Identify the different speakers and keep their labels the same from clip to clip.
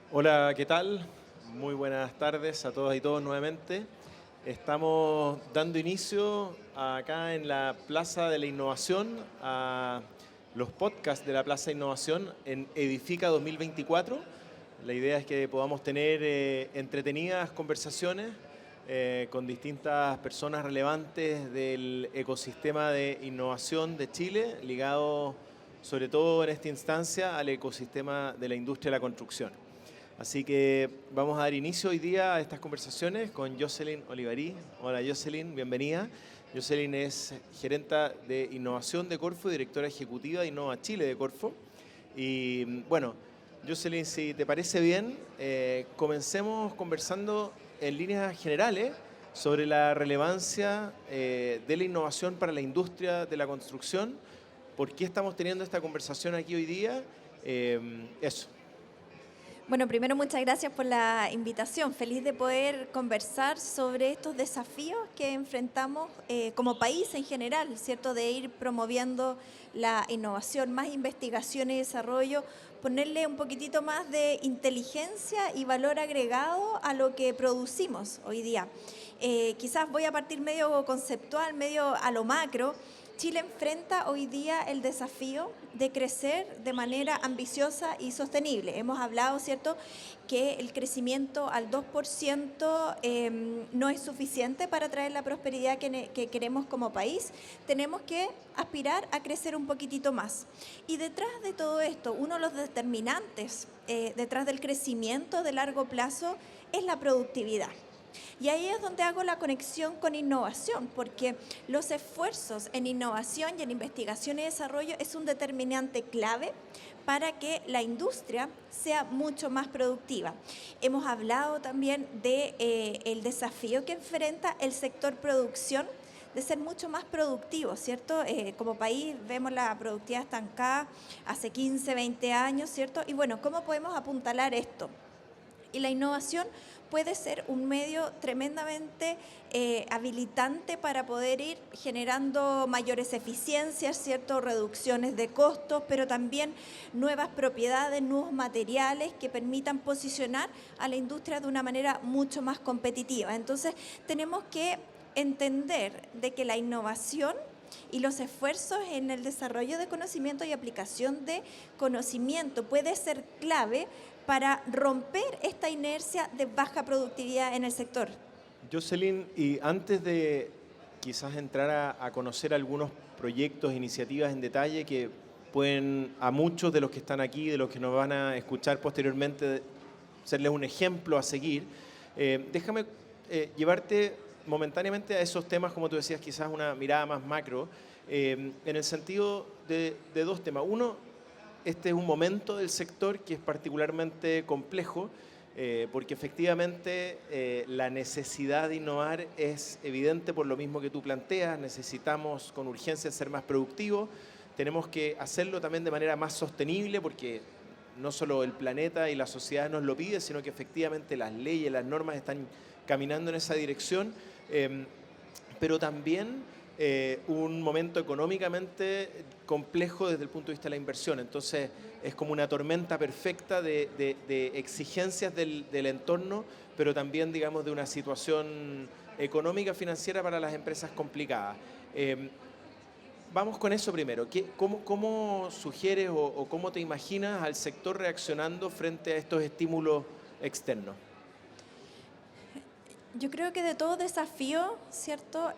Speaker 1: Hola, ¿qué tal? Muy buenas tardes a todas y todos nuevamente. Estamos dando inicio acá en la Plaza de la Innovación a los podcasts de la Plaza de Innovación en Edifica 2024. La idea es que podamos tener entretenidas conversaciones con distintas personas relevantes del ecosistema de innovación de Chile, ligado sobre todo en esta instancia al ecosistema de la industria de la construcción. Así que vamos a dar inicio hoy día a estas conversaciones con Jocelyn Olivarí. Hola Jocelyn, bienvenida. Jocelyn es gerenta de innovación de Corfo y directora ejecutiva de Innova Chile de Corfo. Y bueno, Jocelyn, si te parece bien, comencemos conversando en líneas generales sobre la relevancia de la innovación para la industria de la construcción. ¿Por qué estamos teniendo esta conversación aquí hoy día? Eso.
Speaker 2: Bueno, primero muchas gracias por la invitación. Feliz de poder conversar sobre estos desafíos que enfrentamos como país en general, ¿cierto? De ir promoviendo la innovación, más investigación y desarrollo, ponerle un poquitito más de inteligencia y valor agregado a lo que producimos hoy día. Quizás voy a partir medio conceptual, medio a lo macro. Chile enfrenta hoy día el desafío de crecer de manera ambiciosa y sostenible. Hemos hablado, ¿cierto?, que el crecimiento al 2% no es suficiente para traer la prosperidad que queremos como país. Tenemos que aspirar a crecer un poquitito más. Y detrás de todo esto, uno de los determinantes detrás del crecimiento de largo plazo es la productividad. Y ahí es donde hago la conexión con innovación, porque los esfuerzos en innovación y en investigación y desarrollo es un determinante clave para que la industria sea mucho más productiva. Hemos hablado también de el desafío que enfrenta el sector producción de ser mucho más productivo, ¿cierto? Como país vemos la productividad estancada hace 15, 20 años, ¿cierto? Y bueno, ¿cómo podemos apuntalar esto? Y la innovación puede ser un medio tremendamente habilitante para poder ir generando mayores eficiencias, ¿cierto? Reducciones de costos, pero también nuevas propiedades, nuevos materiales que permitan posicionar a la industria de una manera mucho más competitiva. Entonces, tenemos que entender de que la innovación y los esfuerzos en el desarrollo de conocimiento y aplicación de conocimiento puede ser clave para romper esta inercia de baja productividad en el sector.
Speaker 1: Jocelyn, y antes de quizás entrar a conocer algunos proyectos, iniciativas en detalle que pueden a muchos de los que están aquí, de los que nos van a escuchar posteriormente, serles un ejemplo a seguir, déjame llevarte momentáneamente a esos temas, como tú decías, quizás una mirada más macro, en el sentido de dos temas. Uno, este es un momento del sector que es particularmente complejo, porque efectivamente la necesidad de innovar es evidente por lo mismo que tú planteas. Necesitamos con urgencia ser más productivos, tenemos que hacerlo también de manera más sostenible, porque no solo el planeta y la sociedad nos lo pide, sino que efectivamente las leyes, las normas están caminando en esa dirección, pero también un momento económicamente complejo desde el punto de vista de la inversión. Entonces es como una tormenta perfecta de exigencias del entorno, pero también, digamos, de una situación económica, financiera para las empresas complicada. Vamos con eso primero. ¿Cómo sugieres o cómo te imaginas al sector reaccionando frente a estos estímulos externos?
Speaker 2: Yo creo que de todo desafío, ¿cierto?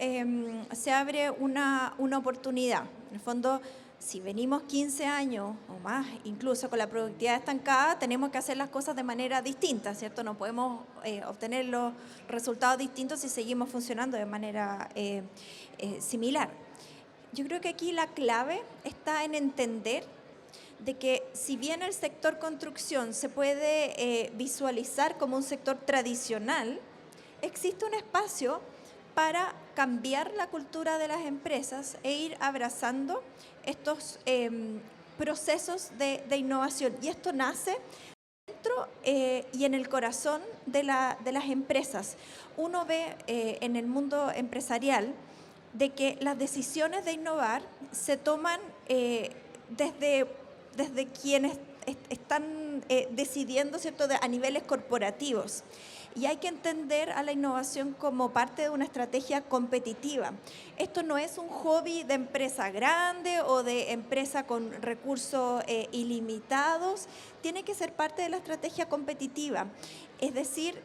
Speaker 2: Se abre una oportunidad. En el fondo, si venimos 15 años o más, incluso con la productividad estancada, tenemos que hacer las cosas de manera distinta, ¿cierto? No podemos obtener los resultados distintos si seguimos funcionando de manera similar. Yo creo que aquí la clave está en entender de que si bien el sector construcción se puede visualizar como un sector tradicional, existe un espacio para cambiar la cultura de las empresas e ir abrazando estos procesos de innovación. Y esto nace dentro y en el corazón de las empresas. Uno ve en el mundo empresarial de que las decisiones de innovar se toman desde desde quienes están decidiendo, ¿cierto?, a niveles corporativos. Y hay que entender a la innovación como parte de una estrategia competitiva. Esto no es un hobby de empresa grande o de empresa con recursos ilimitados, tiene que ser parte de la estrategia competitiva. Es decir,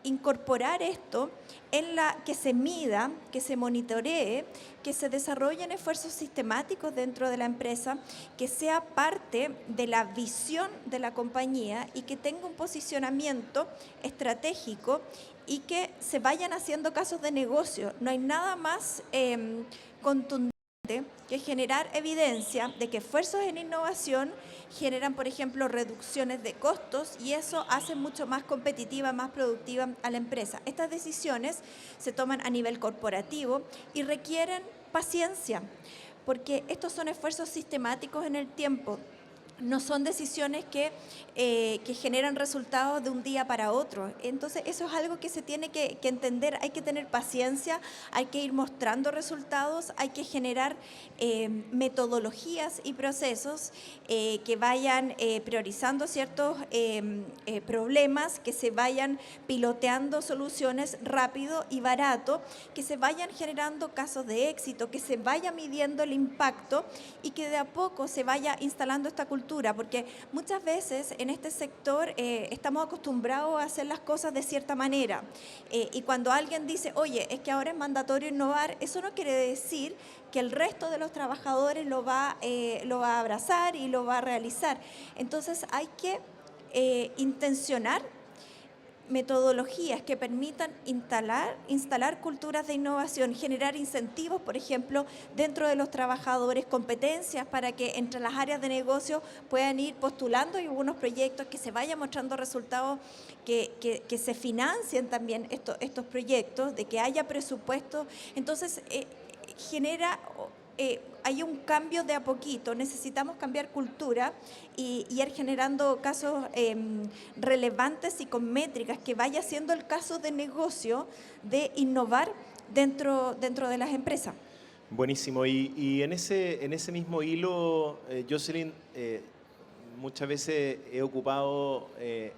Speaker 2: incorporar esto en la que se mida, que se monitoree, que se desarrollen esfuerzos sistemáticos dentro de la empresa, que sea parte de la visión de la compañía y que tenga un posicionamiento estratégico y que se vayan haciendo casos de negocio. No hay nada más contundente que generar evidencia de que esfuerzos en innovación generan, por ejemplo, reducciones de costos y eso hace mucho más competitiva, más productiva a la empresa. Estas decisiones se toman a nivel corporativo y requieren paciencia, porque estos son esfuerzos sistemáticos en el tiempo. No son decisiones que generan resultados de un día para otro. Entonces, eso es algo que se tiene que entender. Hay que tener paciencia, hay que ir mostrando resultados, hay que generar metodologías y procesos que vayan priorizando ciertos problemas, que se vayan piloteando soluciones rápido y barato, que se vayan generando casos de éxito, que se vaya midiendo el impacto y que de a poco se vaya instalando esta cultura, porque muchas veces en este sector estamos acostumbrados a hacer las cosas de cierta manera y cuando alguien dice, oye, es que ahora es mandatorio innovar, eso no quiere decir que el resto de los trabajadores lo va a abrazar y lo va a realizar. Entonces hay que intencionar metodologías que permitan instalar culturas de innovación, generar incentivos, por ejemplo, dentro de los trabajadores, competencias para que entre las áreas de negocio puedan ir postulando y algunos proyectos que se vayan mostrando resultados, que se financien también estos proyectos, de que haya presupuesto. Entonces, hay un cambio de a poquito, necesitamos cambiar cultura y ir generando casos relevantes y con métricas que vaya siendo el caso de negocio de innovar dentro de las empresas.
Speaker 1: Buenísimo. Y en ese mismo hilo, Jocelyn, muchas veces he ocupado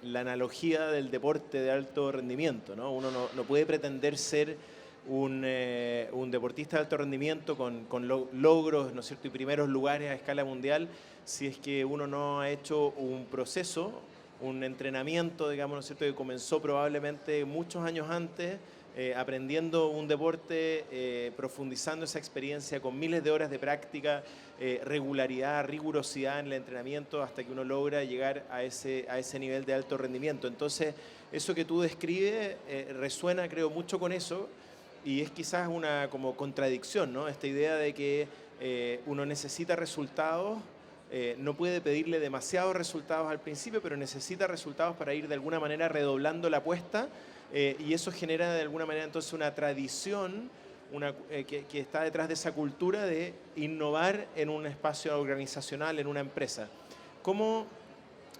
Speaker 1: la analogía del deporte de alto rendimiento, ¿no? Uno no puede pretender ser un deportista de alto rendimiento con logros, ¿no es cierto?, y primeros lugares a escala mundial, si es que uno no ha hecho un proceso, un entrenamiento, digamos, ¿no es cierto?, que comenzó probablemente muchos años antes, aprendiendo un deporte, profundizando esa experiencia con miles de horas de práctica, regularidad, rigurosidad en el entrenamiento hasta que uno logra llegar a ese nivel de alto rendimiento. Entonces, eso que tú describes resuena, creo, mucho con eso. Y es quizás una como contradicción, ¿no? Esta idea de que uno necesita resultados, no puede pedirle demasiados resultados al principio, pero necesita resultados para ir de alguna manera redoblando la apuesta y eso genera de alguna manera entonces una tradición que está detrás de esa cultura de innovar en un espacio organizacional, en una empresa. ¿Cómo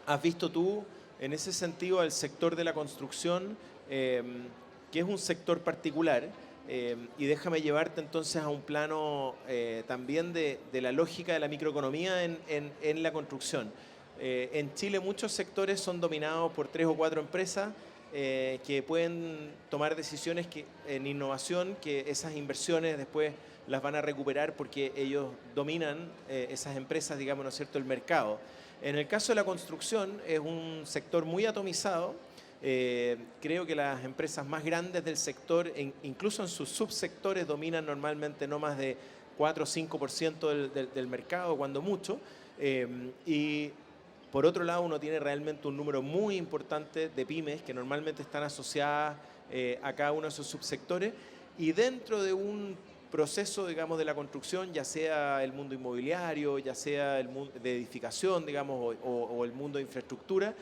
Speaker 1: has visto tú en ese sentido al sector de la construcción, que es un sector particular? Y déjame llevarte entonces a un plano también de la lógica de la microeconomía en la construcción. En Chile muchos sectores son dominados por 3 o 4 empresas que pueden tomar decisiones en innovación, que esas inversiones después las van a recuperar porque ellos dominan esas empresas, digamos, ¿no es cierto?, el mercado. En el caso de la construcción es un sector muy atomizado. Creo que las empresas más grandes del sector, incluso en sus subsectores, dominan normalmente no más de 4 o 5% del mercado, cuando mucho. Y por otro lado, uno tiene realmente un número muy importante de pymes que normalmente están asociadas a cada uno de esos subsectores. Y dentro de un proceso, digamos, de la construcción, ya sea el mundo inmobiliario, ya sea el mundo de edificación, digamos, o el mundo de infraestructura,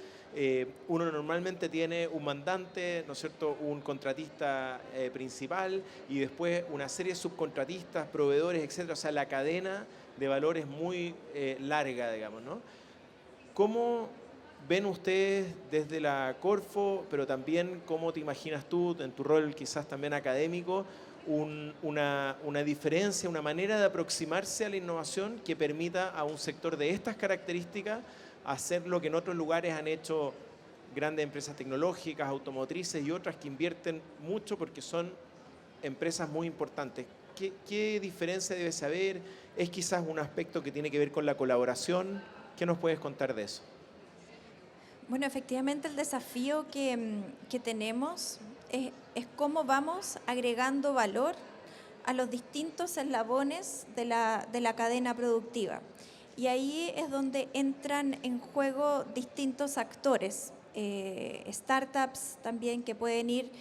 Speaker 1: uno normalmente tiene un mandante, ¿no es cierto?, un contratista principal y después una serie de subcontratistas, proveedores, etcétera. O sea, la cadena de valor es muy larga, digamos, ¿no? ¿Cómo ven ustedes desde la Corfo, pero también cómo te imaginas tú, en tu rol quizás también académico, una diferencia, una manera de aproximarse a la innovación que permita a un sector de estas características hacer lo que en otros lugares han hecho grandes empresas tecnológicas, automotrices y otras que invierten mucho porque son empresas muy importantes? ¿Qué diferencia debe saber? ¿Es quizás un aspecto que tiene que ver con la colaboración? ¿Qué nos puedes contar de eso?
Speaker 2: Bueno, efectivamente el desafío que tenemos es cómo vamos agregando valor a los distintos eslabones de la cadena productiva. Y ahí es donde entran en juego distintos actores, startups también que pueden ir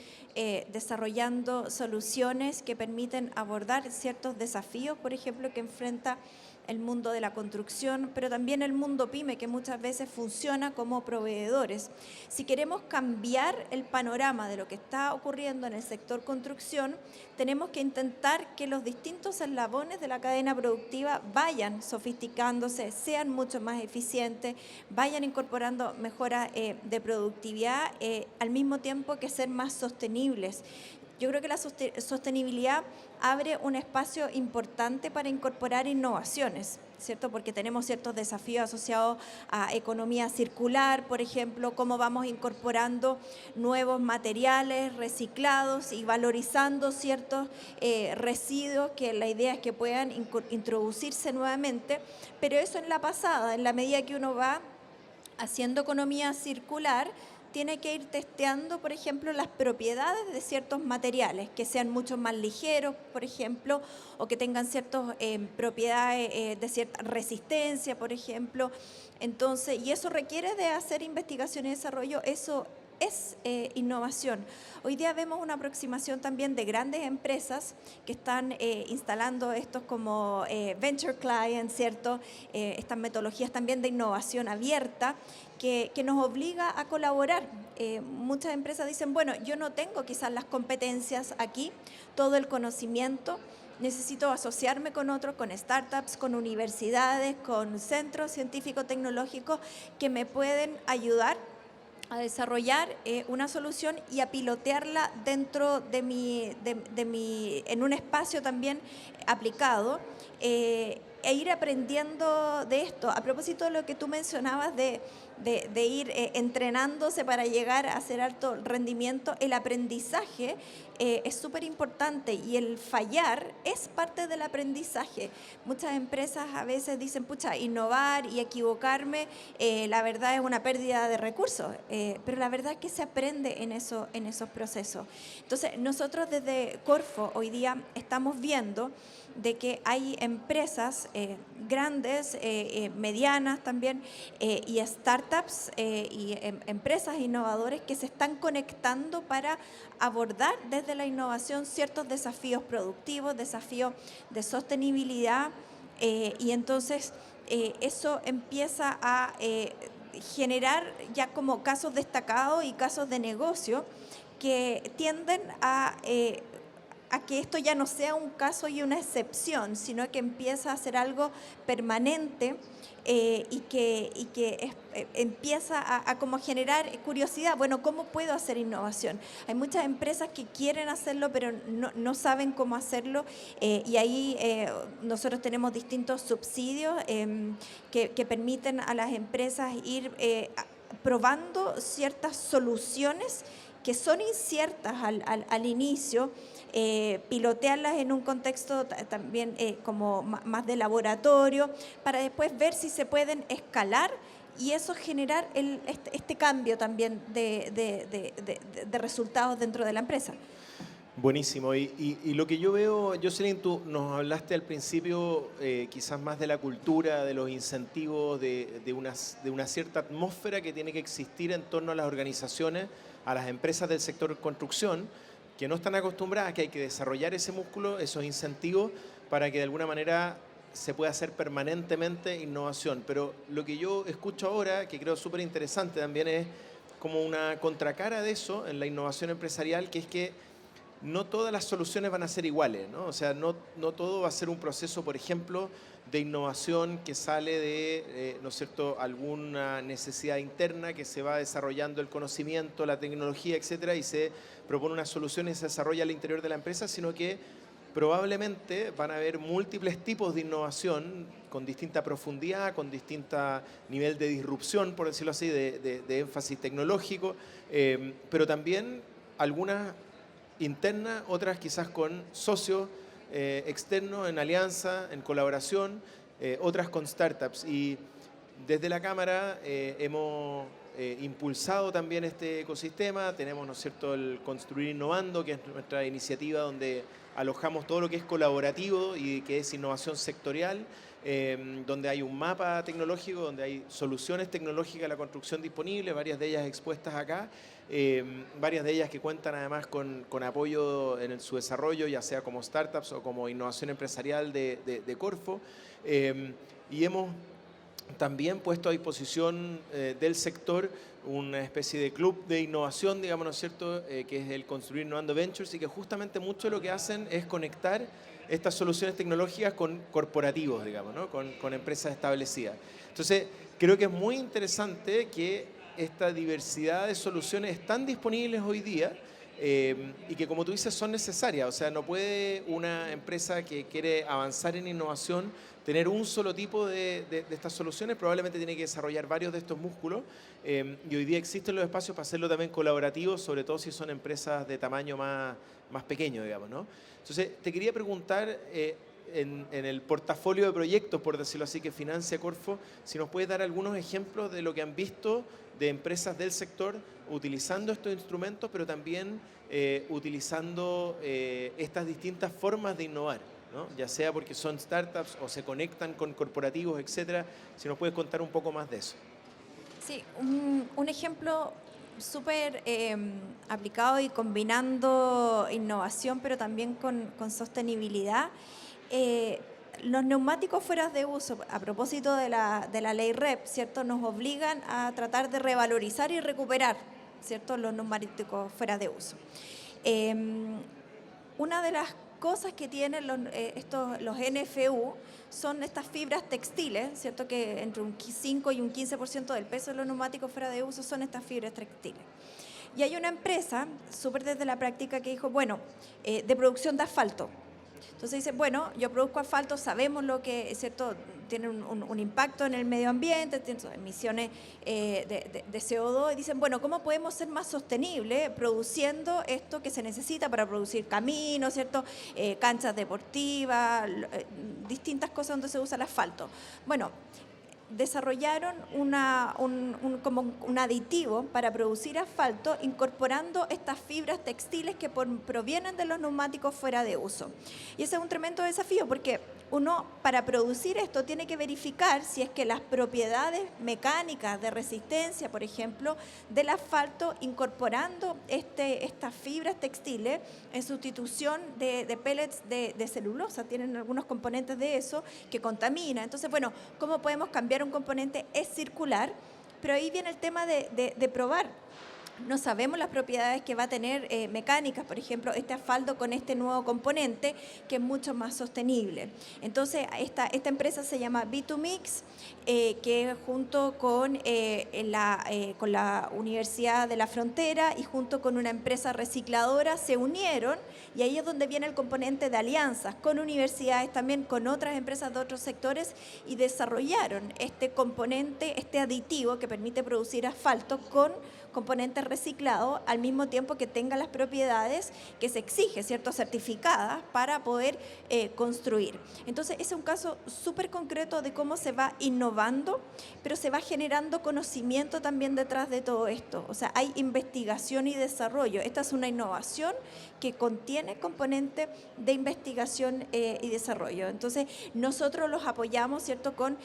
Speaker 2: desarrollando soluciones que permiten abordar ciertos desafíos, por ejemplo, que enfrenta el mundo de la construcción, pero también el mundo pyme, que muchas veces funciona como proveedores. Si queremos cambiar el panorama de lo que está ocurriendo en el sector construcción, tenemos que intentar que los distintos eslabones de la cadena productiva vayan sofisticándose, sean mucho más eficientes, vayan incorporando mejoras de productividad, al mismo tiempo que ser más sostenibles. Yo creo que la sostenibilidad abre un espacio importante para incorporar innovaciones, ¿cierto? Porque tenemos ciertos desafíos asociados a economía circular, por ejemplo, cómo vamos incorporando nuevos materiales reciclados y valorizando ciertos residuos que la idea es que puedan introducirse nuevamente, pero eso en la pasada, en la medida que uno va haciendo economía circular, tiene que ir testeando, por ejemplo, las propiedades de ciertos materiales, que sean mucho más ligeros, por ejemplo, o que tengan ciertas propiedades de cierta resistencia, por ejemplo. Entonces, y eso requiere de hacer investigación y desarrollo, eso es innovación. Hoy día vemos una aproximación también de grandes empresas que están instalando estos como venture clients, ¿cierto? Estas metodologías también de innovación abierta que nos obliga a colaborar. Muchas empresas dicen, bueno, yo no tengo quizás las competencias aquí, todo el conocimiento, necesito asociarme con otros, con startups, con universidades, con centros científico-tecnológicos que me pueden ayudar a desarrollar una solución y a pilotearla dentro en un espacio también aplicado e ir aprendiendo de esto. A propósito de lo que tú mencionabas de ir entrenándose para llegar a hacer alto rendimiento, el aprendizaje es súper importante y el fallar es parte del aprendizaje. Muchas empresas a veces dicen, pucha, innovar y equivocarme, la verdad es una pérdida de recursos, pero la verdad es que se aprende en esos procesos. Entonces, nosotros desde Corfo hoy día estamos viendo de que hay empresas grandes, medianas también, y startups y empresas innovadoras que se están conectando para abordar desde la innovación ciertos desafíos productivos, desafíos de sostenibilidad, y entonces eso empieza a generar ya como casos destacados y casos de negocio que tienden a que esto ya no sea un caso y una excepción, sino que empieza a ser algo permanente y que empieza a como generar curiosidad. Bueno, ¿cómo puedo hacer innovación? Hay muchas empresas que quieren hacerlo, pero no saben cómo hacerlo, y ahí nosotros tenemos distintos subsidios que permiten a las empresas ir probando ciertas soluciones que son inciertas al inicio, pilotearlas en un contexto también como más de laboratorio, para después ver si se pueden escalar y eso generar este cambio también de resultados dentro de la empresa.
Speaker 1: Buenísimo. Y lo que yo veo, Jocelyn, tú nos hablaste al principio quizás más de la cultura, de los incentivos, de una cierta atmósfera que tiene que existir en torno a las organizaciones, a las empresas del sector construcción, que no están acostumbradas, que hay que desarrollar ese músculo, esos incentivos, para que de alguna manera se pueda hacer permanentemente innovación. Pero lo que yo escucho ahora, que creo súper interesante también, es como una contracara de eso en la innovación empresarial, que es que no todas las soluciones van a ser iguales, ¿no? O sea, no todo va a ser un proceso, por ejemplo, de innovación que sale de, ¿no es cierto?, alguna necesidad interna que se va desarrollando el conocimiento, la tecnología, etcétera, y se propone una solución y se desarrolla al interior de la empresa, sino que probablemente van a haber múltiples tipos de innovación con distinta profundidad, con distinto nivel de disrupción, por decirlo así, de énfasis tecnológico, pero también algunas internas, otras quizás con socios externos, en alianza, en colaboración, otras con startups. Y desde la Cámara hemos impulsado también este ecosistema. Tenemos, ¿no es cierto?, el Construir Innovando, que es nuestra iniciativa donde alojamos todo lo que es colaborativo y que es innovación sectorial, donde hay un mapa tecnológico, donde hay soluciones tecnológicas a la construcción disponibles, varias de ellas expuestas acá, varias de ellas que cuentan además con apoyo en su desarrollo, ya sea como startups o como innovación empresarial de Corfo. Y hemos también puesto a disposición del sector una especie de club de innovación, digamos, ¿no es cierto?, que es el Construir Innovando Ventures, y que justamente mucho lo que hacen es conectar estas soluciones tecnológicas con corporativos, digamos, ¿no?, con empresas establecidas. Entonces, creo que es muy interesante que esta diversidad de soluciones están disponibles hoy día y que, como tú dices, son necesarias. O sea, no puede una empresa que quiere avanzar en innovación tener un solo tipo de estas soluciones. Probablemente tiene que desarrollar varios de estos músculos y hoy día existen los espacios para hacerlo también colaborativo, sobre todo si son empresas de tamaño más pequeño, digamos, ¿no? Entonces, te quería preguntar, en el portafolio de proyectos, por decirlo así, que financia Corfo, si nos puedes dar algunos ejemplos de lo que han visto de empresas del sector utilizando estos instrumentos, pero también utilizando estas distintas formas de innovar, ¿no?, ya sea porque son startups o se conectan con corporativos, etcétera. Si nos puedes contar un poco más de eso.
Speaker 2: Sí, un ejemplo súper aplicado y combinando innovación, pero también con sostenibilidad. Los neumáticos fuera de uso, a propósito de la ley REP, ¿cierto?, nos obligan a tratar de revalorizar y recuperar, ¿cierto?, los neumáticos fuera de uso. Una de las cosas que tienen los NFU son estas fibras textiles, ¿cierto?, que entre un 5 y un 15% del peso de los neumáticos fuera de uso son estas fibras textiles. Y hay una empresa, súper desde la práctica, que dijo, bueno, de producción de asfalto. Entonces dice, bueno, yo produzco asfalto, sabemos lo que, ¿cierto?, tiene un impacto en el medio ambiente, tiene emisiones de CO2, y dicen, bueno, ¿cómo podemos ser más sostenibles produciendo esto que se necesita para producir caminos, ¿cierto?, canchas deportivas, distintas cosas donde se usa el asfalto? Bueno, desarrollaron como un aditivo para producir asfalto incorporando estas fibras textiles que provienen de los neumáticos fuera de uso. Y ese es un tremendo desafío porque uno, para producir esto, tiene que verificar si es que las propiedades mecánicas de resistencia, por ejemplo, del asfalto, incorporando estas fibras textiles en sustitución de pellets de celulosa, tienen algunos componentes de eso que contaminan. Entonces, bueno, ¿cómo podemos cambiar un componente? Es circular, pero ahí viene el tema de probar. No sabemos las propiedades que va a tener mecánicas, por ejemplo, este asfalto con este nuevo componente que es mucho más sostenible. Entonces, esta empresa se llama B2Mix, que junto con la Universidad de la Frontera y junto con una empresa recicladora se unieron, y ahí es donde viene el componente de alianzas con universidades, también con otras empresas de otros sectores, y desarrollaron este componente, este aditivo que permite producir asfalto con componentes reciclados al mismo tiempo que tenga las propiedades que se exige, ¿cierto?, certificadas para poder construir. Entonces, ese es un caso súper concreto de cómo se va innovando, pero se va generando conocimiento también detrás de todo esto. O sea, hay investigación y desarrollo. Esta es una innovación que contiene componentes de investigación y desarrollo. Entonces, nosotros los apoyamos, ¿cierto?, con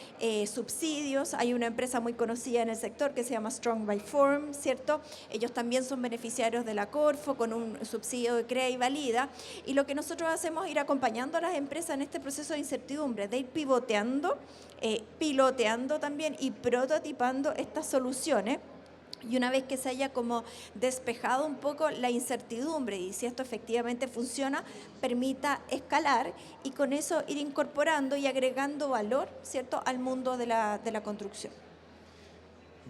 Speaker 2: subsidios. Hay una empresa muy conocida en el sector que se llama Strong by Form, ¿cierto? Ellos también son beneficiarios de la Corfo con un subsidio de Crea y Valida. Y lo que nosotros hacemos es ir acompañando a las empresas en este proceso de incertidumbre, de ir pivoteando, piloteando también y prototipando estas soluciones Y una vez que se haya como despejado un poco la incertidumbre y si esto efectivamente funciona, permita escalar y con eso ir incorporando y agregando valor, ¿cierto?, al mundo de la construcción.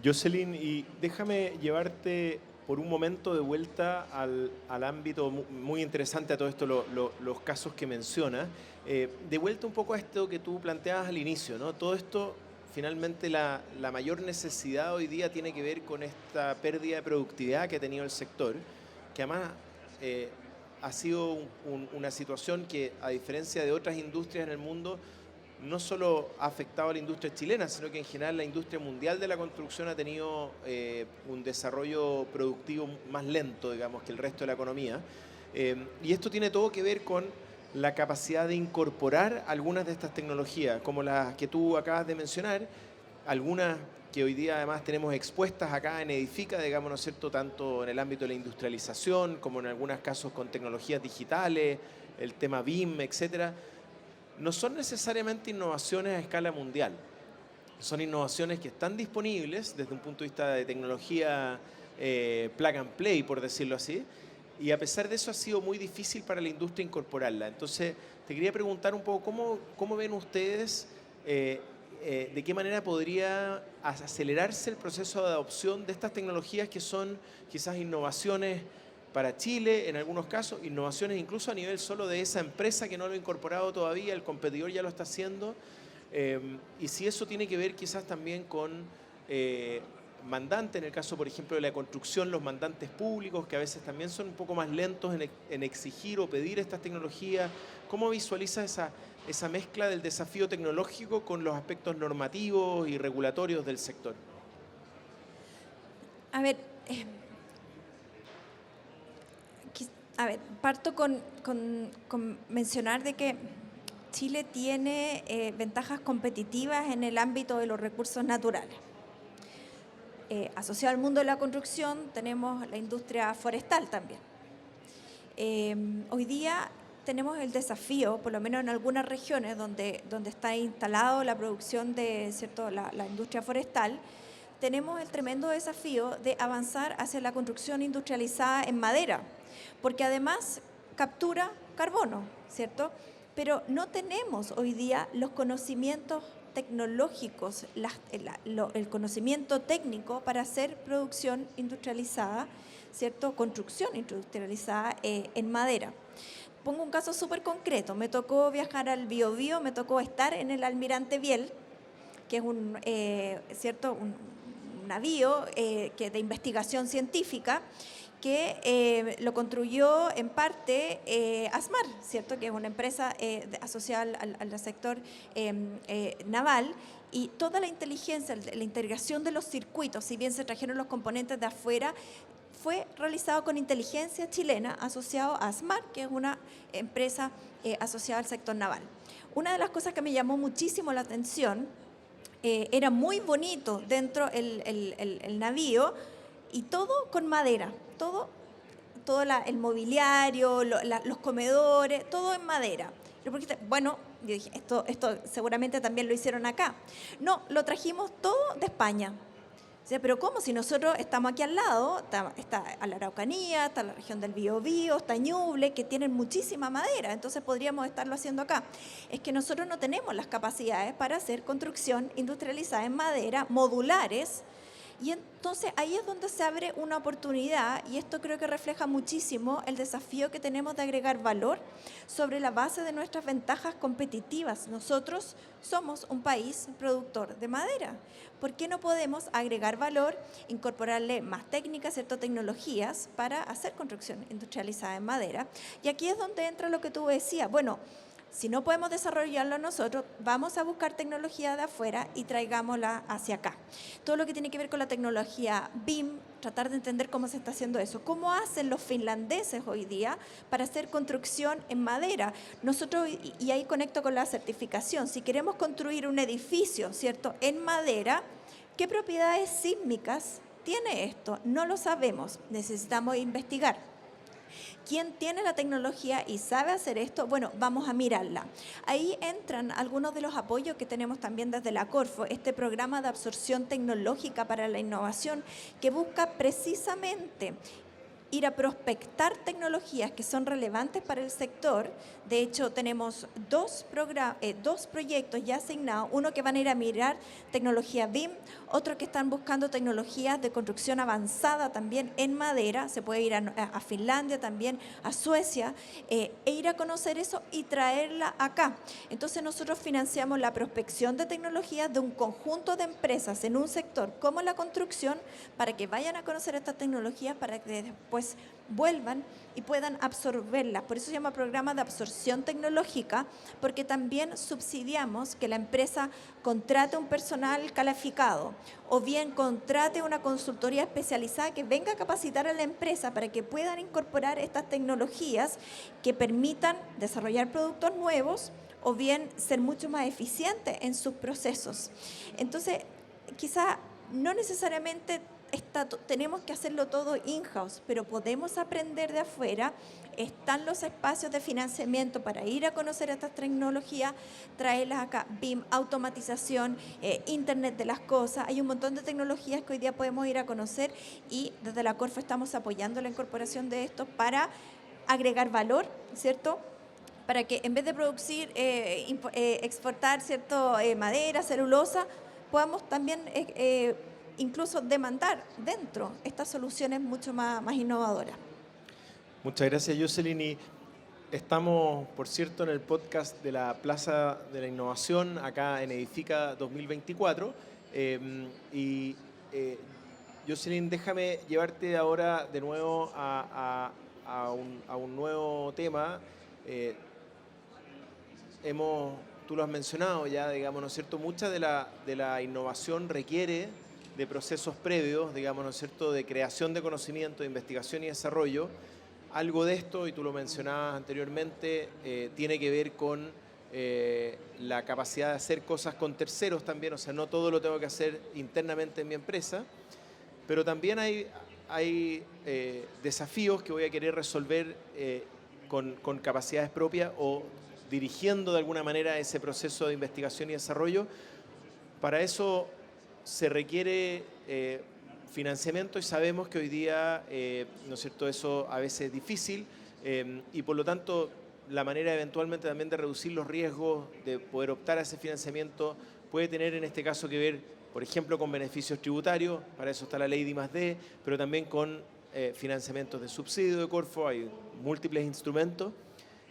Speaker 1: Jocelyn, y déjame llevarte por un momento de vuelta al ámbito muy interesante a todo esto, los casos que mencionas. De vuelta un poco a esto que tú planteabas al inicio, ¿no? Todo esto, finalmente, la mayor necesidad hoy día tiene que ver con esta pérdida de productividad que ha tenido el sector, que además ha sido una situación que, a diferencia de otras industrias en el mundo, no solo ha afectado a la industria chilena, sino que en general la industria mundial de la construcción ha tenido un desarrollo productivo más lento, digamos, que el resto de la economía. Y esto tiene todo que ver con la capacidad de incorporar algunas de estas tecnologías, como las que tú acabas de mencionar, algunas que hoy día además tenemos expuestas acá en Edifica, digamos, ¿no es cierto?, tanto en el ámbito de la industrialización, como en algunos casos con tecnologías digitales, el tema BIM, etcétera. No son necesariamente innovaciones a escala mundial, son innovaciones que están disponibles desde un punto de vista de tecnología plug and play, por decirlo así, y a pesar de eso ha sido muy difícil para la industria incorporarla. Entonces, te quería preguntar un poco, ¿cómo ven ustedes, de qué manera podría acelerarse el proceso de adopción de estas tecnologías que son quizás innovaciones para Chile, en algunos casos, innovaciones incluso a nivel solo de esa empresa que no lo ha incorporado todavía, el competidor ya lo está haciendo, y si eso tiene que ver quizás también con mandantes, en el caso, por ejemplo, de la construcción, los mandantes públicos, que a veces también son un poco más lentos en exigir o pedir estas tecnologías. ¿Cómo visualiza esa mezcla del desafío tecnológico con los aspectos normativos y regulatorios del sector?
Speaker 2: A ver, parto con mencionar de que Chile tiene ventajas competitivas en el ámbito de los recursos naturales. Asociado al mundo de la construcción tenemos la industria forestal también. Hoy día tenemos el desafío, por lo menos en algunas regiones donde está instalado la producción de, ¿cierto?, la industria forestal, tenemos el tremendo desafío de avanzar hacia la construcción industrializada en madera, porque además captura carbono, ¿cierto? Pero no tenemos hoy día los conocimientos tecnológicos, el conocimiento técnico para hacer producción industrializada, ¿cierto?, construcción industrializada en madera. Pongo un caso súper concreto. Me tocó viajar al Biobío, me tocó estar en el Almirante Biel, que es un navío de investigación científica, que lo construyó en parte ASMAR, ¿cierto?, que es una empresa asociada al sector naval, y toda la inteligencia, la integración de los circuitos, si bien se trajeron los componentes de afuera, fue realizado con inteligencia chilena asociado a ASMAR, que es una empresa asociada al sector naval. Una de las cosas que me llamó muchísimo la atención, era muy bonito dentro el navío, y todo con madera, todo el mobiliario, los comedores, todo en madera. Bueno, yo dije, esto seguramente también lo hicieron acá. No, lo trajimos todo de España. O sea, pero ¿cómo? Si nosotros estamos aquí al lado, está a la Araucanía, está la región del Biobío, está Ñuble, que tienen muchísima madera, entonces podríamos estarlo haciendo acá. Es que nosotros no tenemos las capacidades para hacer construcción industrializada en madera, modulares. Y entonces ahí es donde se abre una oportunidad, y esto creo que refleja muchísimo el desafío que tenemos de agregar valor sobre la base de nuestras ventajas competitivas. Nosotros somos un país productor de madera. ¿Por qué no podemos agregar valor, incorporarle más técnicas, ciertas tecnologías para hacer construcción industrializada en madera? Y aquí es donde entra lo que tú decías. Bueno, si no podemos desarrollarlo nosotros, vamos a buscar tecnología de afuera y traigámosla hacia acá. Todo lo que tiene que ver con la tecnología BIM, tratar de entender cómo se está haciendo eso. ¿Cómo hacen los finlandeses hoy día para hacer construcción en madera? Nosotros, y ahí conecto con la certificación, si queremos construir un edificio, ¿cierto?, en madera, ¿qué propiedades sísmicas tiene esto? No lo sabemos, necesitamos investigar. ¿Quién tiene la tecnología y sabe hacer esto? Bueno, vamos a mirarla. Ahí entran algunos de los apoyos que tenemos también desde la Corfo, este programa de absorción tecnológica para la innovación que busca precisamente ir a prospectar tecnologías que son relevantes para el sector. De hecho, tenemos dos proyectos ya asignados, uno que van a ir a mirar tecnología BIM, otro que están buscando tecnologías de construcción avanzada también en madera, se puede ir a Finlandia también, a Suecia, e ir a conocer eso y traerla acá. Entonces nosotros financiamos la prospección de tecnologías de un conjunto de empresas en un sector como la construcción para que vayan a conocer estas tecnologías para que después vuelvan y puedan absorberlas. Por eso se llama programa de absorción tecnológica, porque también subsidiamos que la empresa contrate un personal calificado o bien contrate una consultoría especializada que venga a capacitar a la empresa para que puedan incorporar estas tecnologías que permitan desarrollar productos nuevos o bien ser mucho más eficientes en sus procesos. Entonces, quizá no necesariamente tenemos que hacerlo todo in-house, pero podemos aprender de afuera. Están los espacios de financiamiento para ir a conocer estas tecnologías, traerlas acá, BIM, automatización, Internet de las cosas. Hay un montón de tecnologías que hoy día podemos ir a conocer y desde la Corfo estamos apoyando la incorporación de esto para agregar valor, ¿cierto?, para que en vez de producir, exportar, ¿cierto?, madera, celulosa, podamos también incluso demandar dentro estas soluciones mucho más innovadoras.
Speaker 1: Muchas gracias, Jocelyn. Y estamos, por cierto, en el podcast de la Plaza de la Innovación, acá en Edifica 2024. Jocelyn, déjame llevarte ahora de nuevo a un nuevo tema. Tú lo has mencionado ya, digamos, ¿no es cierto? Mucha de la innovación requiere de procesos previos, digamos, ¿no es cierto?, de creación de conocimiento, de investigación y desarrollo. Algo de esto, y tú lo mencionabas anteriormente, tiene que ver con la capacidad de hacer cosas con terceros también, o sea, no todo lo tengo que hacer internamente en mi empresa, pero también hay desafíos que voy a querer resolver con capacidades propias o dirigiendo de alguna manera ese proceso de investigación y desarrollo. Para eso se requiere financiamiento y sabemos que hoy día, ¿no es cierto?, eso a veces es difícil y por lo tanto la manera eventualmente también de reducir los riesgos, de poder optar a ese financiamiento, puede tener en este caso que ver, por ejemplo, con beneficios tributarios, para eso está la ley de I+D, pero también con financiamientos de subsidio de Corfo, hay múltiples instrumentos.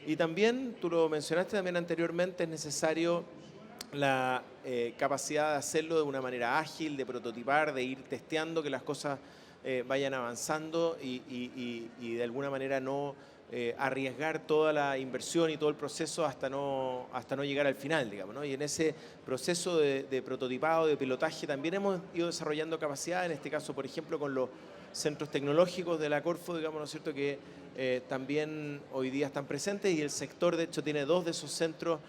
Speaker 1: Y también, tú lo mencionaste también anteriormente, es necesario la capacidad de hacerlo de una manera ágil, de prototipar, de ir testeando, que las cosas vayan avanzando y de alguna manera no arriesgar toda la inversión y todo el proceso hasta no llegar al final, digamos, ¿no? Y en ese proceso de prototipado, de pilotaje, también hemos ido desarrollando capacidad, en este caso, por ejemplo, con los centros tecnológicos de la Corfo, digamos, ¿no es cierto?, que también hoy día están presentes y el sector, de hecho, tiene 2 de esos centros,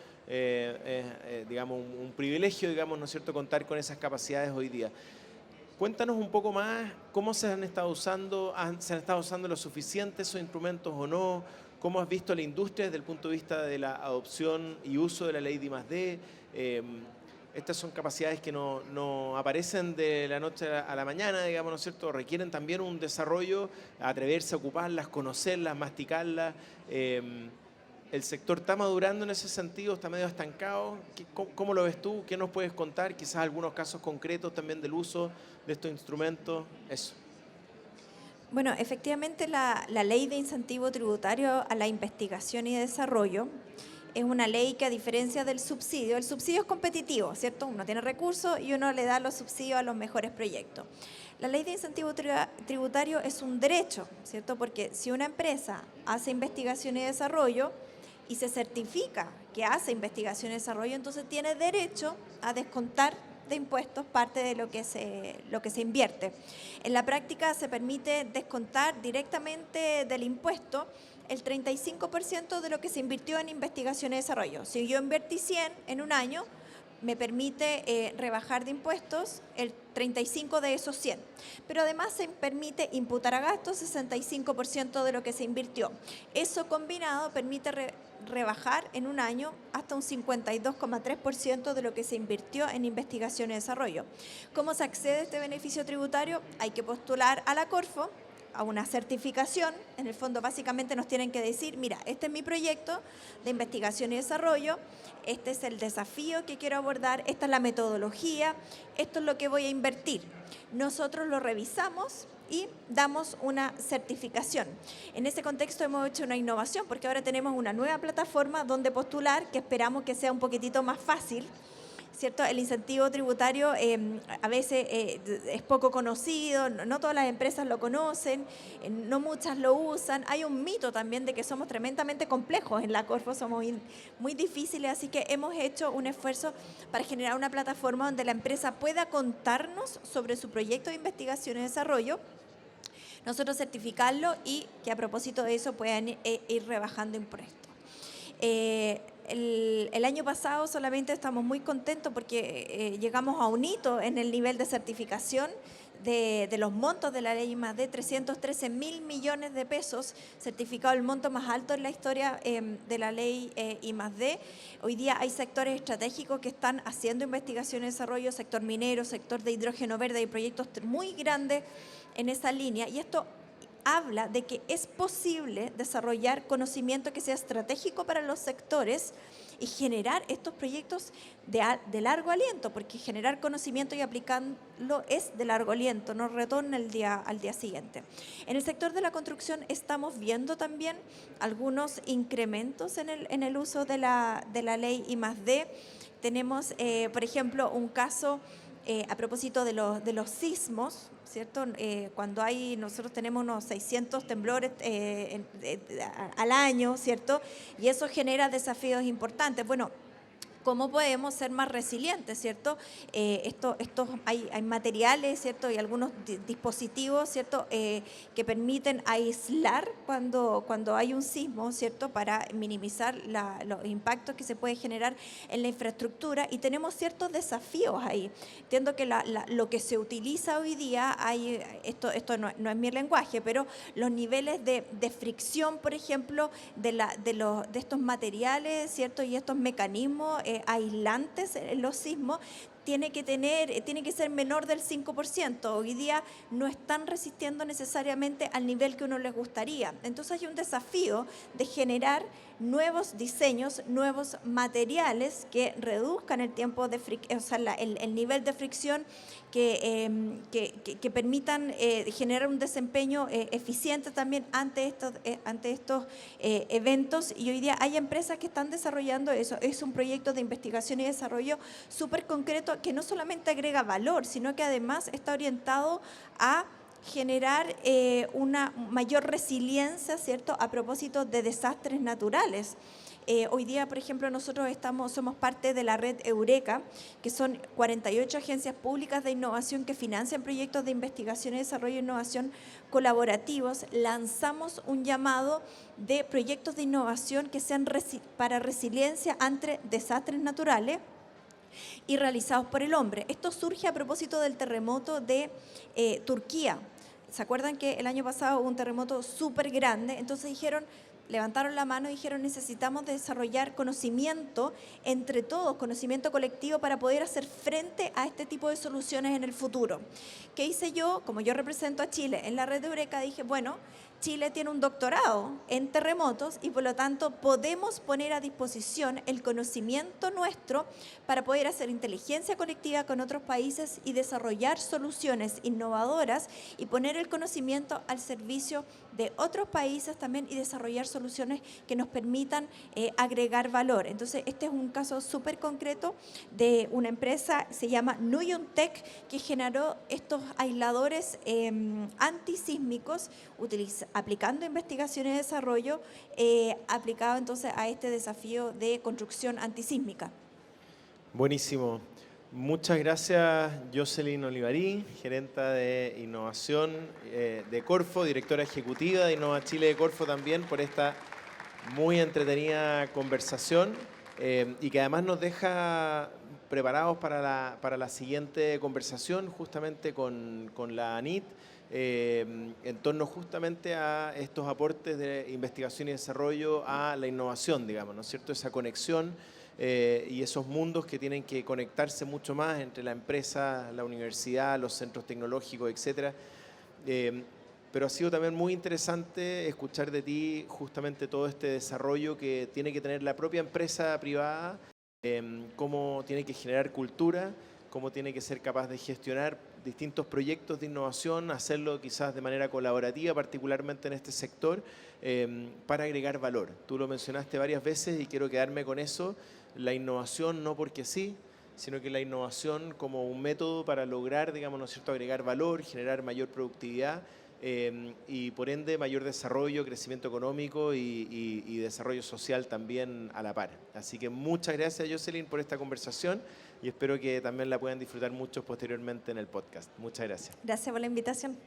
Speaker 1: digamos, un privilegio, digamos, ¿no es cierto?, contar con esas capacidades hoy día. Cuéntanos un poco más cómo se han estado usando, ¿se han estado usando lo suficiente esos instrumentos o no? ¿Cómo has visto la industria desde el punto de vista de la adopción y uso de la ley de I+D? Estas son capacidades que no aparecen de la noche a la mañana, digamos, ¿no es cierto? Requieren también un desarrollo, atreverse a ocuparlas, conocerlas, masticarlas. ¿El sector está madurando en ese sentido? ¿Está medio estancado? ¿Cómo lo ves tú? ¿Qué nos puedes contar? Quizás algunos casos concretos también del uso de estos instrumentos. Eso.
Speaker 2: Bueno, efectivamente la ley de incentivo tributario a la investigación y desarrollo es una ley que, a diferencia del subsidio, el subsidio es competitivo, ¿cierto? Uno tiene recursos y uno le da los subsidios a los mejores proyectos. La ley de incentivo tributario es un derecho, ¿cierto? Porque si una empresa hace investigación y desarrollo y se certifica que hace investigación y desarrollo, entonces tiene derecho a descontar de impuestos parte de lo que se invierte. En la práctica se permite descontar directamente del impuesto el 35% de lo que se invirtió en investigación y desarrollo. Si yo invertí 100 en un año, me permite rebajar de impuestos el 35 de esos 100. Pero además se permite imputar a gastos 65% de lo que se invirtió. Eso combinado permite rebajar en un año hasta un 52,3% de lo que se invirtió en investigación y desarrollo. ¿Cómo se accede a este beneficio tributario? Hay que postular a la Corfo, a una certificación. En el fondo básicamente nos tienen que decir, mira, este es mi proyecto de investigación y desarrollo, este es el desafío que quiero abordar, esta es la metodología, esto es lo que voy a invertir. Nosotros lo revisamos y damos una certificación. En ese contexto hemos hecho una innovación porque ahora tenemos una nueva plataforma donde postular que esperamos que sea un poquitito más fácil, ¿cierto? El incentivo tributario a veces es poco conocido, no todas las empresas lo conocen, no muchas lo usan. Hay un mito también de que somos tremendamente complejos en la Corfo, somos muy difíciles, así que hemos hecho un esfuerzo para generar una plataforma donde la empresa pueda contarnos sobre su proyecto de investigación y desarrollo, nosotros certificarlo y que a propósito de eso puedan ir rebajando impuestos. El año pasado solamente estamos muy contentos porque llegamos a un hito en el nivel de certificación de los montos de la ley I+D, 313.000 millones de pesos, certificado el monto más alto en la historia de la ley I+D. Hoy día hay sectores estratégicos que están haciendo investigación y desarrollo, sector minero, sector de hidrógeno verde, hay proyectos muy grandes en esa línea y esto habla de que es posible desarrollar conocimiento que sea estratégico para los sectores y generar estos proyectos de largo aliento, porque generar conocimiento y aplicarlo es de largo aliento, no retorna al día siguiente. En el sector de la construcción estamos viendo también algunos incrementos en el uso de la ley I+D. Tenemos, por ejemplo, un caso a propósito de los sismos, ¿cierto? Cuando nosotros tenemos unos 600 temblores al año, ¿cierto? Y eso genera desafíos importantes. Bueno, ¿cómo podemos ser más resilientes, cierto? Hay materiales, ¿cierto? Y algunos dispositivos, ¿cierto? Que permiten aislar cuando hay un sismo, ¿cierto? Para minimizar los impactos que se puede generar en la infraestructura y tenemos ciertos desafíos ahí. Entiendo que lo que se utiliza hoy día, esto no es mi lenguaje, pero los niveles de fricción, por ejemplo, de estos materiales, ¿cierto? Y estos mecanismos aislantes en los sismos tiene que ser menor del 5%. Hoy día no están resistiendo necesariamente al nivel que uno les gustaría. Entonces hay un desafío de generar nuevos diseños, nuevos materiales que reduzcan el tiempo de el nivel de fricción que permitan generar un desempeño eficiente también ante estos eventos. Y hoy día hay empresas que están desarrollando eso. Es un proyecto de investigación y desarrollo súper concreto que no solamente agrega valor, sino que además está orientado a generar una mayor resiliencia, ¿cierto?, a propósito de desastres naturales. Hoy día, por ejemplo, nosotros somos parte de la red Eureka, que son 48 agencias públicas de innovación que financian proyectos de investigación y desarrollo e innovación colaborativos. Lanzamos un llamado de proyectos de innovación que sean para resiliencia ante desastres naturales y realizados por el hombre. Esto surge a propósito del terremoto de Turquía. ¿Se acuerdan que el año pasado hubo un terremoto súper grande? Entonces levantaron la mano y dijeron necesitamos desarrollar conocimiento entre todos, conocimiento colectivo para poder hacer frente a este tipo de soluciones en el futuro. ¿Qué hice yo? Como yo represento a Chile en la red de Eureka, dije, bueno, Chile tiene un doctorado en terremotos y por lo tanto podemos poner a disposición el conocimiento nuestro para poder hacer inteligencia colectiva con otros países y desarrollar soluciones innovadoras y poner el conocimiento al servicio de otros países también y desarrollar soluciones que nos permitan agregar valor. Entonces, este es un caso súper concreto de una empresa, se llama Nuyuntec, que generó estos aisladores antisísmicos aplicando investigación y desarrollo aplicado entonces a este desafío de construcción antisísmica.
Speaker 1: Buenísimo. Muchas gracias, Jocelyn Olivarí, gerenta de innovación de Corfo, directora ejecutiva de Innova Chile de Corfo también, por esta muy entretenida conversación y que además nos deja preparados para la siguiente conversación justamente con la ANIT en torno justamente a estos aportes de investigación y desarrollo a la innovación, digamos, ¿no es cierto? Esa conexión y esos mundos que tienen que conectarse mucho más entre la empresa, la universidad, los centros tecnológicos, etcétera. Pero ha sido también muy interesante escuchar de ti justamente todo este desarrollo que tiene que tener la propia empresa privada, cómo tiene que generar cultura, cómo tiene que ser capaz de gestionar distintos proyectos de innovación, hacerlo quizás de manera colaborativa, particularmente en este sector, para agregar valor. Tú lo mencionaste varias veces y quiero quedarme con eso, la innovación no porque sí, sino que la innovación como un método para lograr, digamos, ¿no es cierto?, agregar valor, generar mayor productividad y por ende mayor desarrollo, crecimiento económico y desarrollo social también a la par. Así que muchas gracias, Jocelyn, por esta conversación y espero que también la puedan disfrutar muchos posteriormente en el podcast. Muchas gracias.
Speaker 2: Gracias por la invitación.